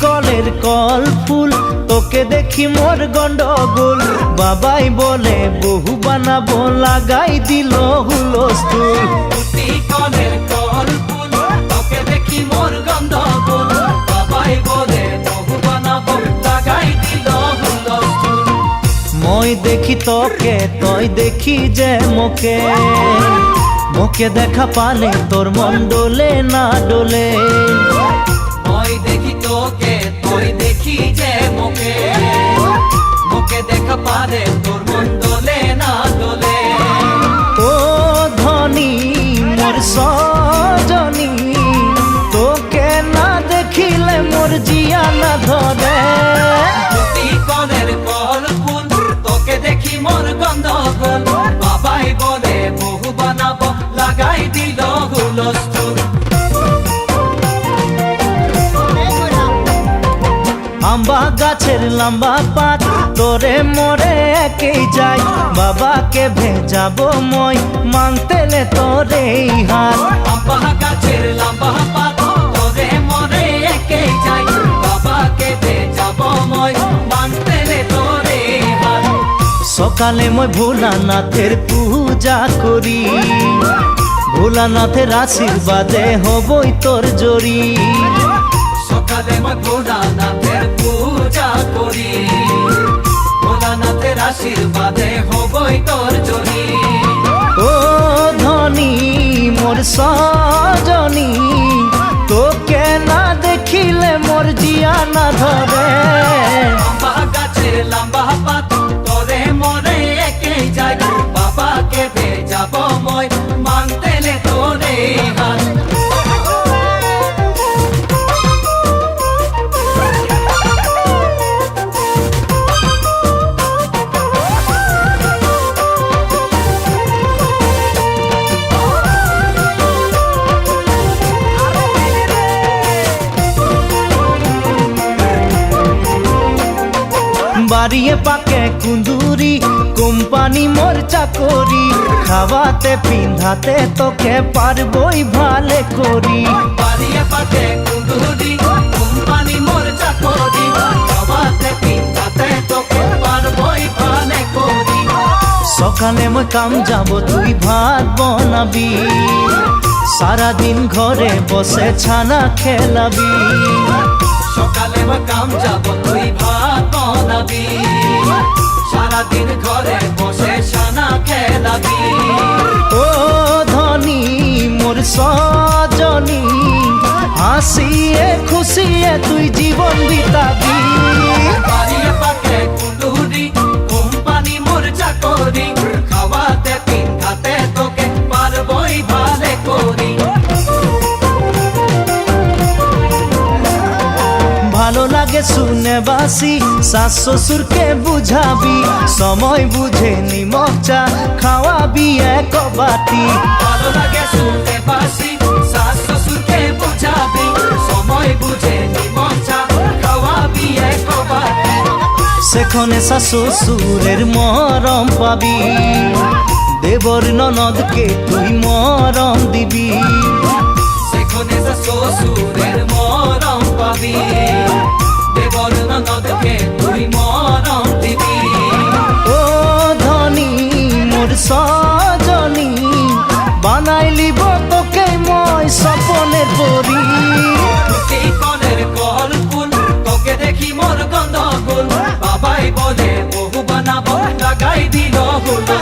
কলের কল ফুল তোকে দেখি মোর গন্ডগোল বাবাই বলে বহু বানাবো লাগাই দিল হুলস্থুল কলের কল ফুল তোকে দেখি মোর গন্ডগোল বাবাই বলে বহু বানাবো লাগাই দিল হুলস্থুল মই দেখি তোকে তই দেখি যে মোকে মোকে দেখা পালে তোর মন ডোলে না ডোলে মই দেখি তোকে তুই দেখি যে মোকে মোকে দেখা পারে তোর মন দোলে না দোলে ও ধনী মোর সজনী তোকে না দেখিলে মোর জিয়া না ধরে কলের কল ফুল তোকে দেখি মোর গন্ডগোল বাবাই বলে বহু বানাবো লাগাই দিল হুলস্থুল আম্বা গাছের লম্বা পাত তোরে মোরে একেই যাই বাবাকে ভেজাবো মই মাংতেলে তোরে হাত আম্বা গাছের লম্বা পাত তোরে মোরে একেই যাই বাবাকে ভেজাবো মই মাংতেলে তোরে হাত সকালে মই ভোলানাথের পূজা করি ভোলানাথের আশীর্বাদে হবই তোর জড়ি সকালে মই ভোলানাথের পূজা করি ভোলানাথের আশীর্বাদে হবই তোর জড়ি ও ধনী মোর সজনী তোকে না দেখিলে মোর জিয়া না ধরে লম্বা গাছের লম্বা পাত তোরে মরে একেই যাই বাবাকে ভেজাবো মই মানতেলে তোরে হাত বাড়িয়ে পাকে কুন্দুরি কোম্পানি মোর চাকরি খাওয়াতে পিন্ধাতে তোকে পারবই ভালে করি বাড়িয়ে পাকে কুন্দুরি কোম্পানি মোর চাকরি খাওয়াতে পিন্ধাতে তোকে পারবই ভালে করি সকালে মই কাম যাব তুই ভাত বনাবি সারাদিন ঘরে বসে ছানা খেলাবি সকালে মই কাম যাব তুই ভাত বনাবি সারাদিন ঘরে বসে ছানা খেলাবি ও ধনী মোর সজনী হাসিয়ে খুশিয়ে তুই জীবন বিতাবি বাড়িয়ে পাকে কুন্দুরি কোম্পানি মোর চাকরি খাওয়াতে পিন্ধাতে তোকে পারবই ভালে করি ভালো লাগে শুনে বাসি শাশ শ্বশুরকে বুঝাবি সময় বুঝে নিমক চা খাওয়াবি এক বাটি ভালো লাগে শুনতে বাসি শাশ শ্বশুরকে বুঝাবি সময় বুঝে নিমক চা খাওয়াবি এক বাটি সেখানে শাশ শ্বশুরের মরম পাবি দেবর ননদকে তুই মরম দিবি সেখানে শ্বশুরের মরম পাবি দেবর ননদকে তুই মরম দিবি ও ধনী মোর সজনী বানাইলিব তোকে মই স্বপনের পরি কলের কল ফুল তোকে দেখি মোর গন্ডগোল বাবাই বলে বহু বানাবো লাগাই দিল হুলস্থুল